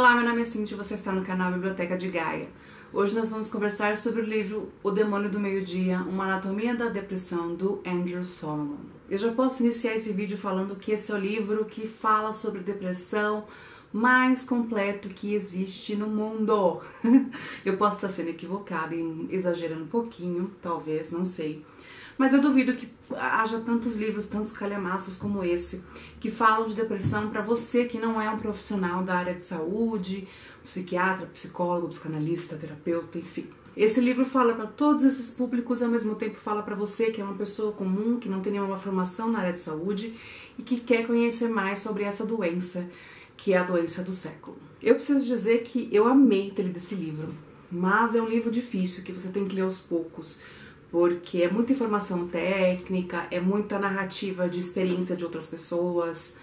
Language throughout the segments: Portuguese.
Olá, meu nome é Cintia e você está no canal Biblioteca de Gaia. Hoje nós vamos conversar sobre o livro O Demônio do Meio-Dia, Uma Anatomia da Depressão, do Andrew Solomon. Eu já posso iniciar esse vídeo falando que esse é o livro que fala sobre depressão mais completo que existe no mundo. Eu posso estar sendo equivocada e exagerando um pouquinho, talvez, não sei. Mas eu duvido que haja tantos livros, tantos calhamaços como esse, que falam de depressão para você que não é um profissional da área de saúde, psiquiatra, psicólogo, psicanalista, terapeuta, enfim. Esse livro fala para todos esses públicos e ao mesmo tempo fala para você que é uma pessoa comum, que não tem nenhuma formação na área de saúde e que quer conhecer mais sobre essa doença, que é a doença do século. Eu preciso dizer que eu amei ter lido esse livro, mas é um livro difícil que você tem que ler aos poucos, porque é muita informação técnica, é muita narrativa de experiência de outras pessoas,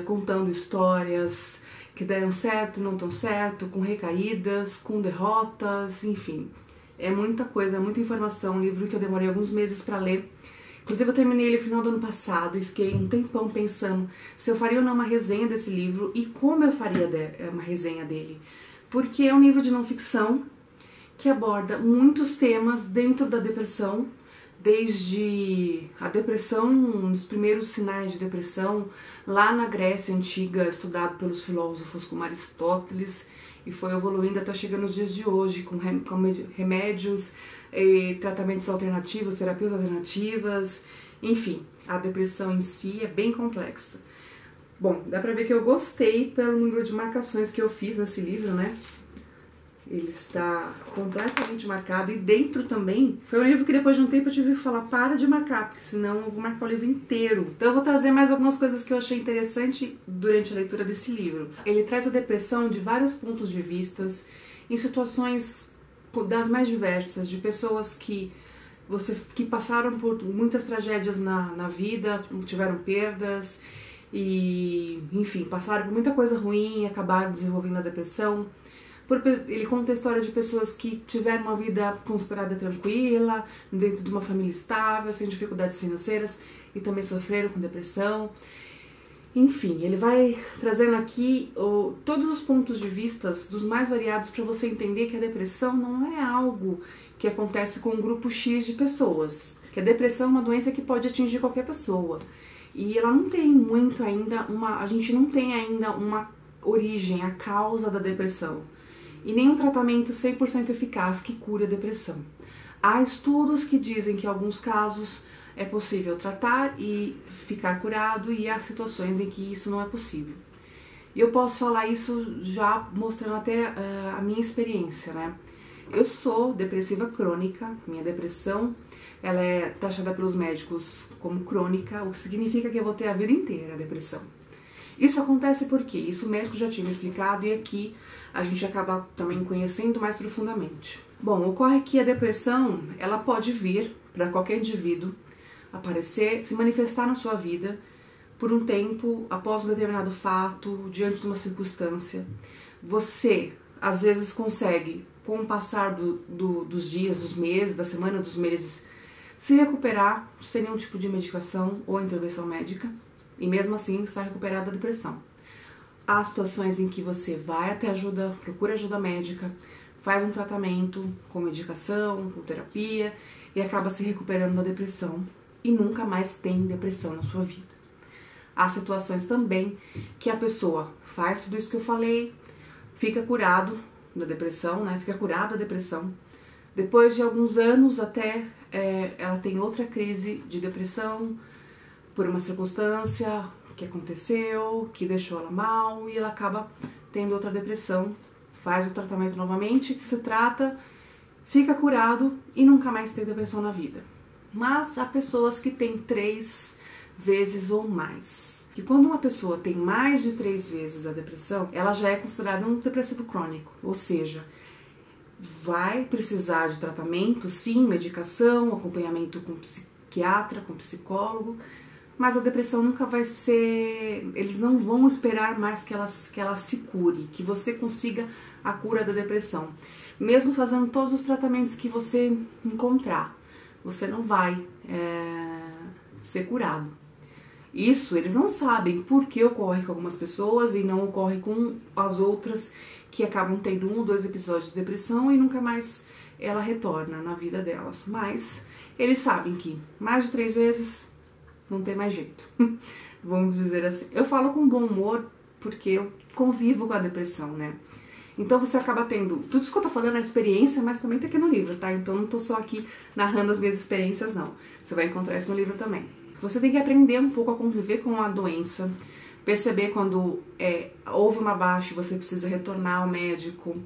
contando histórias que deram certo, não tão certo, com recaídas, com derrotas, enfim. É muita coisa, é muita informação, um livro que eu demorei alguns meses para ler. Inclusive eu terminei ele no final do ano passado e fiquei um tempão pensando se eu faria ou não uma resenha desse livro e como eu faria uma resenha dele. Porque é um livro de não ficção, que aborda muitos temas dentro da depressão, desde a depressão, um dos primeiros sinais de depressão, lá na Grécia Antiga, estudado pelos filósofos como Aristóteles, e foi evoluindo até chegar nos dias de hoje, com remédios, tratamentos alternativos, terapias alternativas, enfim, a depressão em si é bem complexa. Bom, dá pra ver que eu gostei pelo número de marcações que eu fiz nesse livro, né? Ele está completamente marcado e dentro também foi um livro que depois de um tempo eu tive que falar para de marcar, porque senão eu vou marcar o livro inteiro. Então eu vou trazer mais algumas coisas que eu achei interessante durante a leitura desse livro. Ele traz a depressão de vários pontos de vistas, em situações das mais diversas, de pessoas que passaram por muitas tragédias na vida, tiveram perdas e, enfim, passaram por muita coisa ruim e acabaram desenvolvendo a depressão. Ele conta a história de pessoas que tiveram uma vida considerada tranquila, dentro de uma família estável, sem dificuldades financeiras e também sofreram com depressão. Enfim, ele vai trazendo aqui todos os pontos de vista dos mais variados para você entender que a depressão não é algo que acontece com um grupo X de pessoas. Que a depressão é uma doença que pode atingir qualquer pessoa. E ela não tem muito ainda a gente não tem ainda uma origem, a causa da depressão. E nenhum tratamento 100% eficaz que cure a depressão. Há estudos que dizem que em alguns casos é possível tratar e ficar curado e há situações em que isso não é possível. E eu posso falar isso já mostrando até a minha experiência, né? Eu sou depressiva crônica, minha depressão ela é taxada pelos médicos como crônica, o que significa que eu vou ter a vida inteira a depressão. Isso acontece porque isso o médico já tinha me explicado e aqui a gente acaba também conhecendo mais profundamente. Bom, ocorre que a depressão, ela pode vir para qualquer indivíduo, aparecer, se manifestar na sua vida por um tempo, após um determinado fato, diante de uma circunstância. Você, às vezes, consegue, com o passar dos dias, dos meses, da semana, dos meses, se recuperar sem nenhum tipo de medicação ou intervenção médica e mesmo assim estar recuperado da depressão. Há situações em que você vai até ajuda, procura ajuda médica, faz um tratamento com medicação, com terapia e acaba se recuperando da depressão e nunca mais tem depressão na sua vida. Há situações também que a pessoa faz tudo isso que eu falei, fica curado da depressão, né? Fica curada da depressão. Depois de alguns anos até ela tem outra crise de depressão por uma circunstância que aconteceu, que deixou ela mal e ela acaba tendo outra depressão, faz o tratamento novamente, se trata, fica curado e nunca mais tem depressão na vida. Mas há pessoas que têm 3 vezes ou mais. E quando uma pessoa tem mais de 3 vezes a depressão, ela já é considerada um depressivo crônico, ou seja, vai precisar de tratamento, sim, medicação, acompanhamento com psiquiatra, com psicólogo, mas a depressão nunca vai ser... Eles não vão esperar mais que ela se cure, que você consiga a cura da depressão. Mesmo fazendo todos os tratamentos que você encontrar, você não vai ser curado. Isso, eles não sabem por que ocorre com algumas pessoas e não ocorre com as outras que acabam tendo 1 ou 2 episódios de depressão e nunca mais ela retorna na vida delas. Mas eles sabem que mais de 3 vezes não tem mais jeito, vamos dizer assim. Eu falo com bom humor porque eu convivo com a depressão, né? Então você acaba tendo, tudo isso que eu tô falando é experiência, mas também tá aqui no livro, tá? Então não tô só aqui narrando as minhas experiências, não. Você vai encontrar isso no livro também. Você tem que aprender um pouco a conviver com a doença, perceber quando houve uma baixa e você precisa retornar ao médico,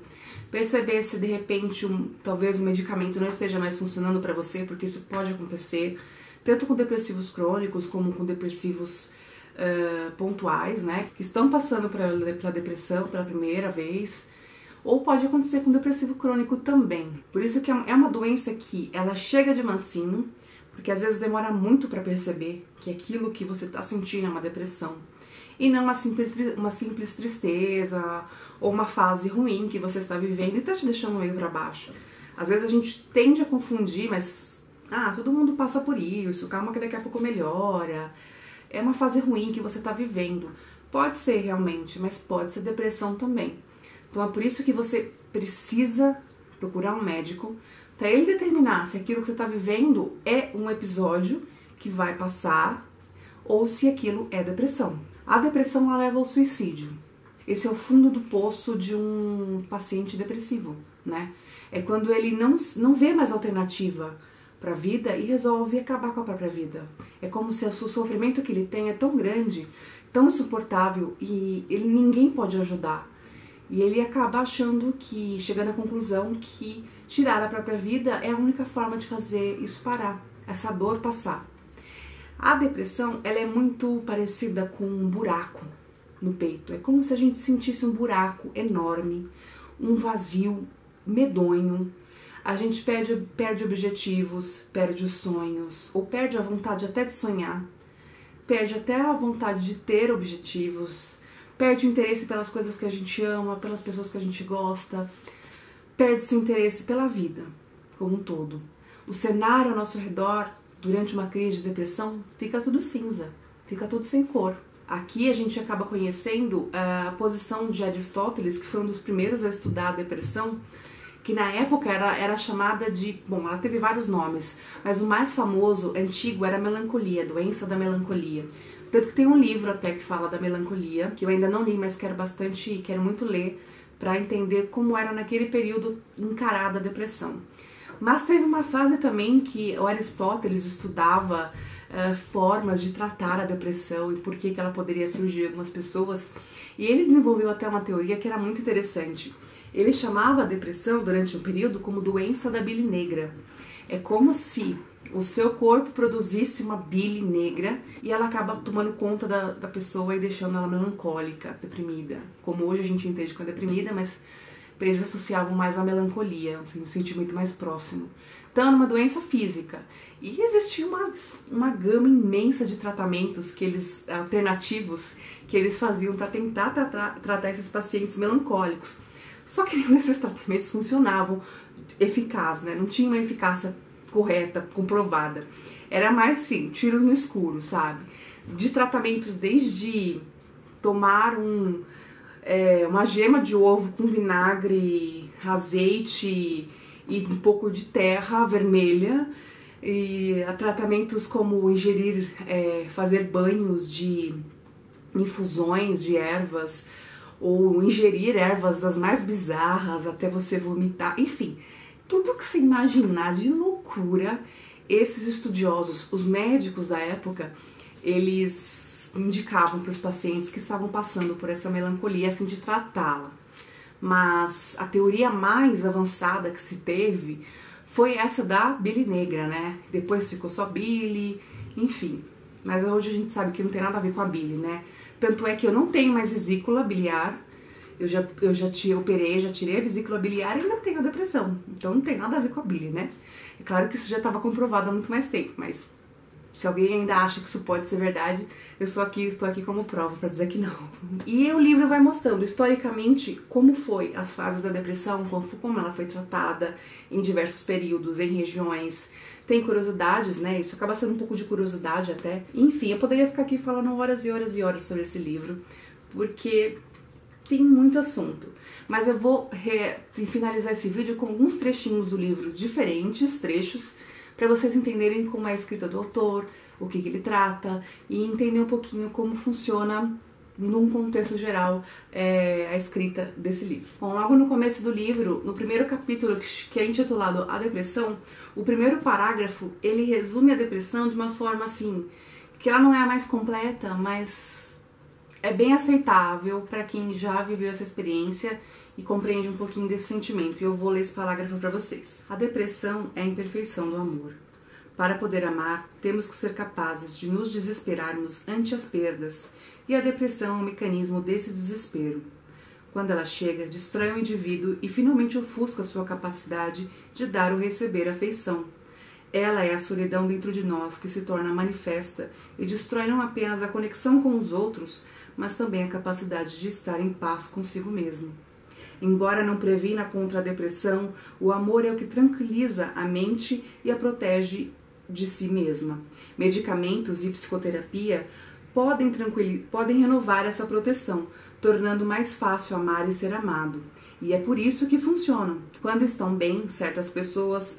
perceber se de repente talvez o medicamento não esteja mais funcionando para você, porque isso pode acontecer, tanto com depressivos crônicos como com depressivos pontuais, né, que estão passando pela depressão pela primeira vez, ou pode acontecer com depressivo crônico também. Por isso que é uma doença que ela chega de mansinho, porque às vezes demora muito para perceber que aquilo que você está sentindo é uma depressão e não uma simples tristeza ou uma fase ruim que você está vivendo e está te deixando meio para baixo. Às vezes a gente tende a confundir, mas todo mundo passa por isso, calma que daqui a pouco melhora. É uma fase ruim que você está vivendo. Pode ser realmente, mas pode ser depressão também. Então é por isso que você precisa procurar um médico para ele determinar se aquilo que você está vivendo é um episódio que vai passar ou se aquilo é depressão. A depressão ela leva ao suicídio. Esse é o fundo do poço de um paciente depressivo, né? É quando ele não vê mais alternativa para a vida e resolve acabar com a própria vida. É como se o sofrimento que ele tem é tão grande, tão insuportável e ninguém pode ajudar. E ele acaba chegando à conclusão que tirar a própria vida é a única forma de fazer isso parar, essa dor passar. A depressão, ela é muito parecida com um buraco no peito. É como se a gente sentisse um buraco enorme, um vazio medonho. A gente perde objetivos, perde os sonhos, ou perde a vontade até de sonhar, perde até a vontade de ter objetivos, perde o interesse pelas coisas que a gente ama, pelas pessoas que a gente gosta, perde-se o interesse pela vida como um todo. O cenário ao nosso redor, durante uma crise de depressão, fica tudo cinza, fica tudo sem cor. Aqui a gente acaba conhecendo a posição de Aristóteles, que foi um dos primeiros a estudar a depressão, que na época era chamada de... Bom, ela teve vários nomes, mas o mais famoso, antigo, era a melancolia, a doença da melancolia. Tanto que tem um livro até que fala da melancolia, que eu ainda não li, mas quero muito ler, para entender como era naquele período encarada a depressão. Mas teve uma fase também que o Aristóteles estudava formas de tratar a depressão e por que ela poderia surgir em algumas pessoas, e ele desenvolveu até uma teoria que era muito interessante. Ele chamava a depressão, durante um período, como doença da bile negra. É como se o seu corpo produzisse uma bile negra e ela acaba tomando conta da pessoa e deixando ela melancólica, deprimida. Como hoje a gente entende com a deprimida, mas eles associavam mais a melancolia, assim, um sentimento mais próximo. Então era uma doença física. E existia uma gama imensa de tratamentos alternativos que eles faziam para tentar tratar esses pacientes melancólicos. Só que nenhum desses tratamentos funcionavam eficaz, né? Não tinha uma eficácia correta, comprovada. Era mais assim, tiros no escuro, sabe? De tratamentos desde tomar uma gema de ovo com vinagre, azeite e um pouco de terra vermelha, e a tratamentos como ingerir, fazer banhos de infusões de ervas, ou ingerir ervas das mais bizarras até você vomitar, enfim, tudo que você imaginar de loucura, esses estudiosos, os médicos da época, eles indicavam para os pacientes que estavam passando por essa melancolia a fim de tratá-la. Mas a teoria mais avançada que se teve foi essa da bile negra, né? Depois ficou só bile, enfim. Mas hoje a gente sabe que não tem nada a ver com a bile, né? Tanto é que eu não tenho mais vesícula biliar, eu já operei, já tirei a vesícula biliar e ainda tenho a depressão. Então não tem nada a ver com a bile, né? É claro que isso já estava comprovado há muito mais tempo, mas Se alguém ainda acha que isso pode ser verdade, estou aqui como prova para dizer que não. E o livro vai mostrando historicamente como foi as fases da depressão, como ela foi tratada em diversos períodos, em regiões. Tem curiosidades, né? Isso acaba sendo um pouco de curiosidade até. Enfim, eu poderia ficar aqui falando horas e horas e horas sobre esse livro, porque tem muito assunto. Mas eu vou finalizar esse vídeo com alguns trechinhos do livro, diferentes trechos, para vocês entenderem como é a escrita do autor, o que ele trata, e entender um pouquinho como funciona, num contexto geral, a escrita desse livro. Bom, logo no começo do livro, no primeiro capítulo, que é intitulado A Depressão, o primeiro parágrafo, ele resume a depressão de uma forma assim, que ela não é a mais completa, mas é bem aceitável para quem já viveu essa experiência e compreende um pouquinho desse sentimento. E eu vou ler esse parágrafo para vocês. A depressão é a imperfeição do amor. Para poder amar, temos que ser capazes de nos desesperarmos ante as perdas, e a depressão é um mecanismo desse desespero. Quando ela chega, destrói o indivíduo e finalmente ofusca sua capacidade de dar ou receber afeição. Ela é a solidão dentro de nós que se torna manifesta e destrói não apenas a conexão com os outros, mas também a capacidade de estar em paz consigo mesmo. Embora não previna contra a depressão, o amor é o que tranquiliza a mente e a protege de si mesma. Medicamentos e psicoterapia podem renovar essa proteção, tornando mais fácil amar e ser amado. E é por isso que funcionam. Quando estão bem, certas pessoas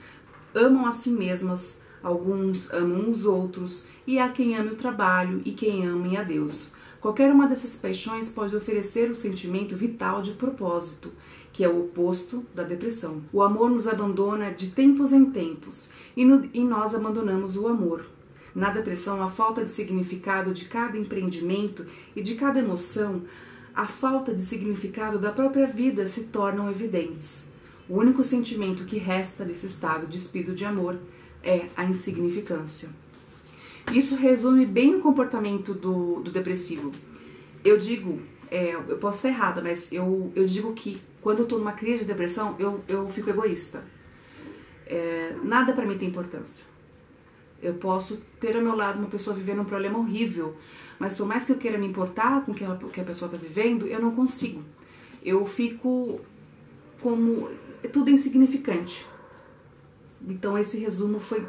amam a si mesmas, alguns amam os outros, e há quem ame o trabalho e quem ame a Deus. Qualquer uma dessas paixões pode oferecer o sentimento vital de propósito, que é o oposto da depressão. O amor nos abandona de tempos em tempos e nós abandonamos o amor. Na depressão, a falta de significado de cada empreendimento e de cada emoção, a falta de significado da própria vida se tornam evidentes. O único sentimento que resta nesse estado despido de amor é a insignificância. Isso resume bem o comportamento do depressivo. Eu digo, eu posso estar errada, mas eu digo que quando eu estou numa crise de depressão, eu fico egoísta. Nada para mim tem importância. Eu posso ter ao meu lado uma pessoa vivendo um problema horrível, mas por mais que eu queira me importar com o que a pessoa está vivendo, eu não consigo. Eu fico como tudo insignificante. Então esse resumo foi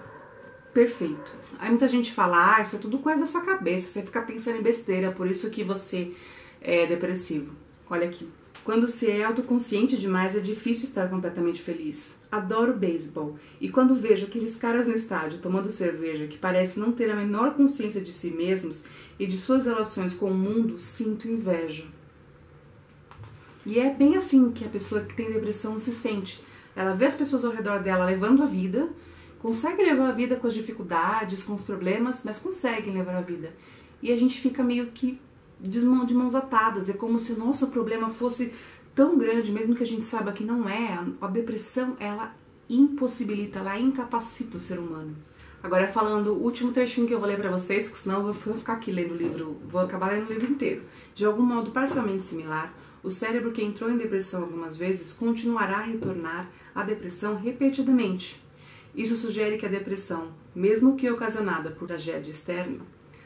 perfeito. Aí muita gente fala, isso é tudo coisa da sua cabeça, você fica pensando em besteira, por isso que você é depressivo. Olha aqui. Quando se é autoconsciente demais, é difícil estar completamente feliz. Adoro beisebol, e quando vejo aqueles caras no estádio tomando cerveja que parecem não ter a menor consciência de si mesmos e de suas relações com o mundo, sinto inveja. E é bem assim que a pessoa que tem depressão se sente. Ela vê as pessoas ao redor dela levando a vida, consegue levar a vida com as dificuldades, com os problemas, mas consegue levar a vida. E a gente fica meio que de mãos atadas. É como se o nosso problema fosse tão grande, mesmo que a gente saiba que não é. A depressão, ela impossibilita, ela incapacita o ser humano. Agora falando o último trechinho que eu vou ler pra vocês, que senão eu vou ficar aqui lendo o livro, vou acabar lendo o livro inteiro. De algum modo parcialmente similar, o cérebro que entrou em depressão algumas vezes continuará a retornar à depressão repetidamente. Isso sugere que a depressão, mesmo que ocasionada por tragédia externa,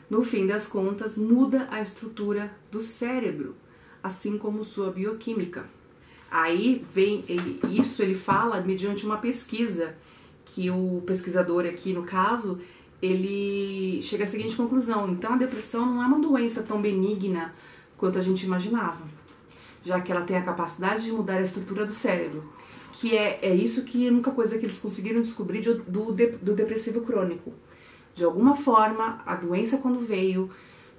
no fim das contas muda a estrutura do cérebro, assim como sua bioquímica. Aí vem, isso ele fala mediante uma pesquisa, que o pesquisador aqui no caso, ele chega à seguinte conclusão: então a depressão não é uma doença tão benigna quanto a gente imaginava, já que ela tem a capacidade de mudar a estrutura do cérebro, que é isso que é a única coisa que eles conseguiram descobrir do depressivo crônico. De alguma forma, a doença quando veio,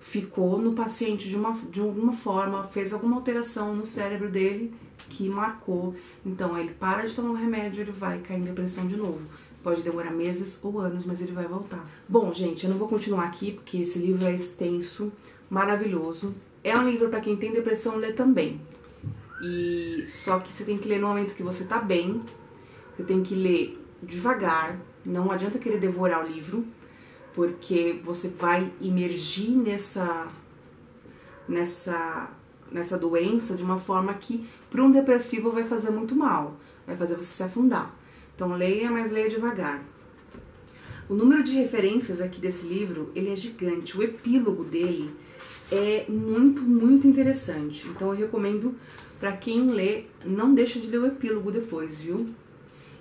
ficou no paciente de alguma forma, fez alguma alteração no cérebro dele que marcou. Então ele para de tomar o remédio, ele vai cair em depressão de novo. Pode demorar meses ou anos, mas ele vai voltar. Bom, gente, eu não vou continuar aqui porque esse livro é extenso, maravilhoso. É um livro para quem tem depressão ler também. E só que você tem que ler no momento que você tá bem, você tem que ler devagar, não adianta querer devorar o livro, porque você vai imergir nessa doença de uma forma que para um depressivo vai fazer muito mal, vai fazer você se afundar. Então leia, mas leia devagar. O número de referências aqui desse livro, ele é gigante. O epílogo dele é muito interessante. Então eu recomendo para quem lê, não deixa de ler o epílogo depois, viu?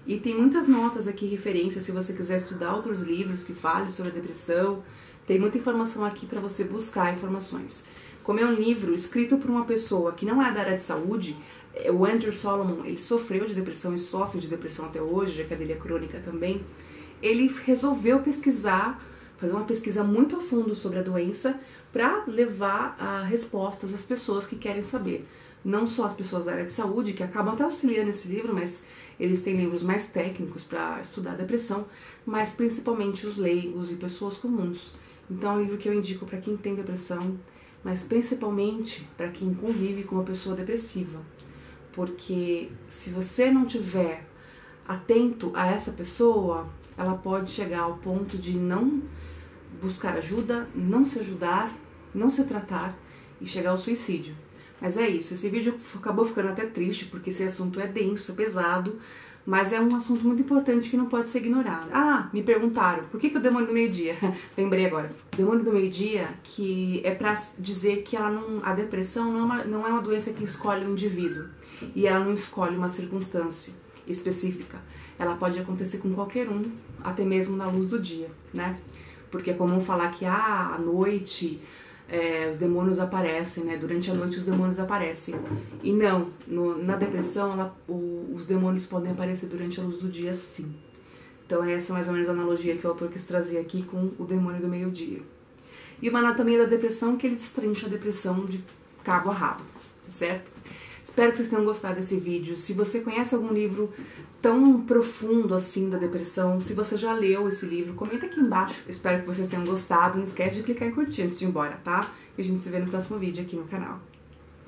E tem muitas notas aqui, referências, se você quiser estudar outros livros que falem sobre a depressão. Tem muita informação aqui para você buscar informações. Como é um livro escrito por uma pessoa que não é da área de saúde, o Andrew Solomon, ele sofreu de depressão e sofre de depressão até hoje, já que ele é crônica também. Ele resolveu pesquisar, fazer uma pesquisa muito a fundo sobre a doença para levar respostas às pessoas que querem saber. Não só as pessoas da área de saúde, que acabam até auxiliando nesse livro, mas eles têm livros mais técnicos para estudar a depressão, mas principalmente os leigos e pessoas comuns. Então é um livro que eu indico para quem tem depressão, mas principalmente para quem convive com uma pessoa depressiva. Porque se você não tiver atento a essa pessoa, ela pode chegar ao ponto de não buscar ajuda, não se ajudar, não se tratar e chegar ao suicídio. Mas é isso, esse vídeo acabou ficando até triste porque esse assunto é denso, é pesado, mas é um assunto muito importante que não pode ser ignorado. Ah, me perguntaram, por que o demônio do meio-dia? Lembrei agora. O demônio do meio-dia, que é pra dizer que a depressão não é uma doença que escolhe o indivíduo. E ela não escolhe uma circunstância específica. Ela pode acontecer com qualquer um, até mesmo na luz do dia, né? Porque é comum falar que à noite os demônios aparecem, né? Durante a noite os demônios aparecem. E não, na depressão os demônios podem aparecer durante a luz do dia, sim. Então essa é mais ou menos a analogia que o autor quis trazer aqui com o demônio do meio-dia. E uma anatomia da depressão que ele destrincha a depressão de cabo a rabo, certo? Espero que vocês tenham gostado desse vídeo. Se você conhece algum livro tão profundo assim da depressão, se você já leu esse livro, comenta aqui embaixo. Espero que vocês tenham gostado. Não esquece de clicar em curtir antes de ir embora, tá? E a gente se vê no próximo vídeo aqui no canal.